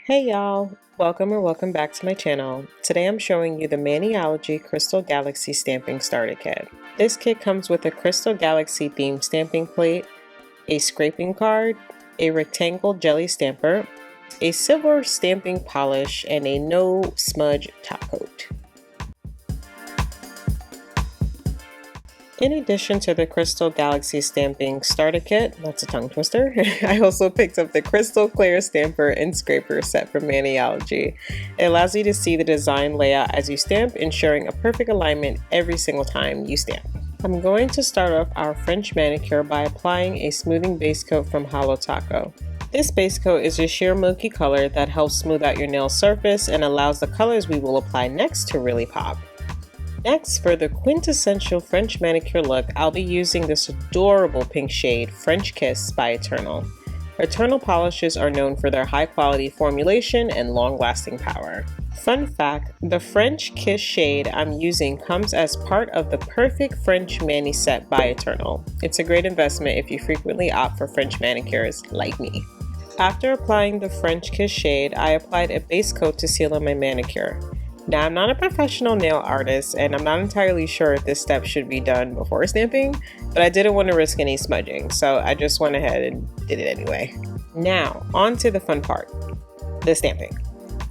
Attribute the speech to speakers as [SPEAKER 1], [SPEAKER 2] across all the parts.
[SPEAKER 1] Hey y'all, welcome back to my channel. Today I'm showing you the Maniology Crystal Galaxy Stamping Starter Kit. This kit comes with a Crystal Galaxy themed stamping plate, a scraping card, a rectangle jelly stamper, a silver stamping polish, and a no smudge top coat. In addition to the Crystal Galaxy Stamping Starter Kit, that's a tongue twister, I also picked up the Crystal Clear Stamper and Scraper set from Maniology. It allows you to see the design layout as you stamp, ensuring a perfect alignment every single time you stamp. I'm going to start off our French manicure by applying a smoothing base coat from Holo Taco. This base coat is a sheer milky color that helps smooth out your nail surface and allows the colors we will apply next to really pop. Next, for the quintessential French manicure look, I'll be using this adorable pink shade, French Kiss by Eternal. Eternal polishes are known for their high quality formulation and long lasting power. Fun fact, the French Kiss shade I'm using comes as part of the Perfect French Mani set by Eternal. It's a great investment if you frequently opt for French manicures like me. After applying the French Kiss shade, I applied a base coat to seal in my manicure. Now, I'm not a professional nail artist, and I'm not entirely sure if this step should be done before stamping, but I didn't want to risk any smudging, so I just went ahead and did it anyway. Now, on to the fun part, the stamping.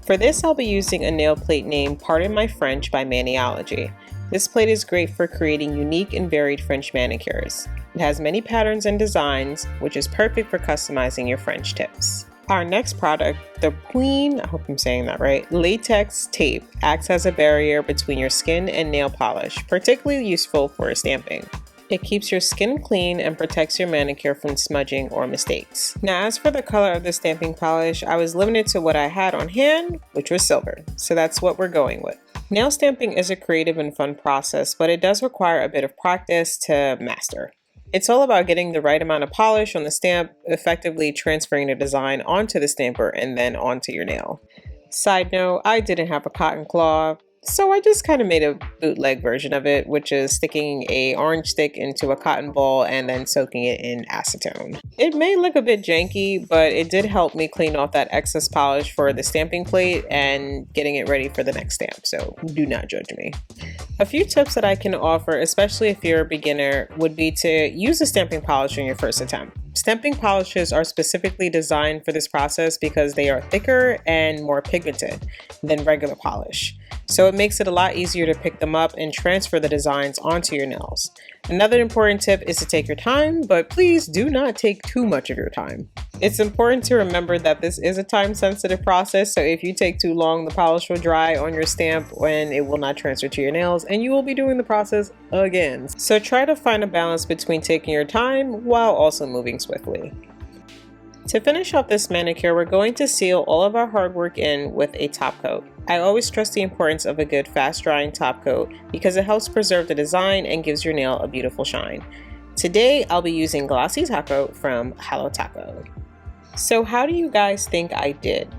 [SPEAKER 1] For this, I'll be using a nail plate named Pardon My French by Maniology. This plate is great for creating unique and varied French manicures. It has many patterns and designs, which is perfect for customizing your French tips. Our next product, the Pueen, I hope I'm saying that right, latex tape acts as a barrier between your skin and nail polish, particularly useful for stamping. It keeps your skin clean and protects your manicure from smudging or mistakes. Now, as for the color of the stamping polish, I was limited to what I had on hand, which was silver, so that's what we're going with. Nail stamping is a creative and fun process, but it does require a bit of practice to master. It's all about getting the right amount of polish on the stamp, effectively transferring the design onto the stamper and then onto your nail. Side note, I didn't have a cotton claw, so I just kind of made a bootleg version of it, which is sticking a orange stick into a cotton ball and then soaking it in acetone. It may look a bit janky, but it did help me clean off that excess polish for the stamping plate and getting it ready for the next stamp, so do not judge me. A few tips that I can offer, especially if you're a beginner, would be to use a stamping polish on your first attempt. Stamping polishes are specifically designed for this process because they are thicker and more pigmented than regular polish. So it makes it a lot easier to pick them up and transfer the designs onto your nails. Another important tip is to take your time, but please do not take too much of your time. It's important to remember that this is a time-sensitive process, so if you take too long, the polish will dry on your stamp and it will not transfer to your nails, and you will be doing the process again. So try to find a balance between taking your time while also moving swiftly. To finish off this manicure, we're going to seal all of our hard work in with a top coat. I always stress the importance of a good fast drying top coat because it helps preserve the design and gives your nail a beautiful shine. Today, I'll be using Glossy Top Coat from Holo Taco. So how do you guys think I did?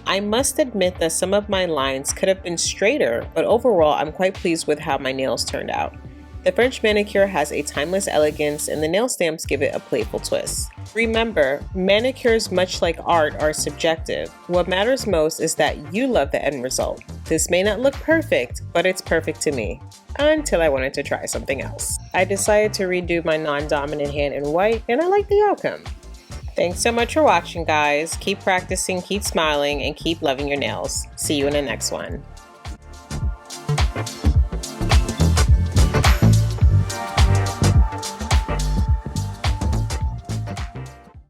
[SPEAKER 1] I must admit that some of my lines could have been straighter, but overall I'm quite pleased with how my nails turned out. The French manicure has a timeless elegance and the nail stamps give it a playful twist. Remember, manicures, much like art, are subjective. What matters most is that you love the end result. This may not look perfect, but it's perfect to me. Until I wanted to try something else. I decided to redo my non-dominant hand in white and I like the outcome. Thanks so much for watching, guys. Keep practicing, keep smiling, and keep loving your nails. See you in the next one.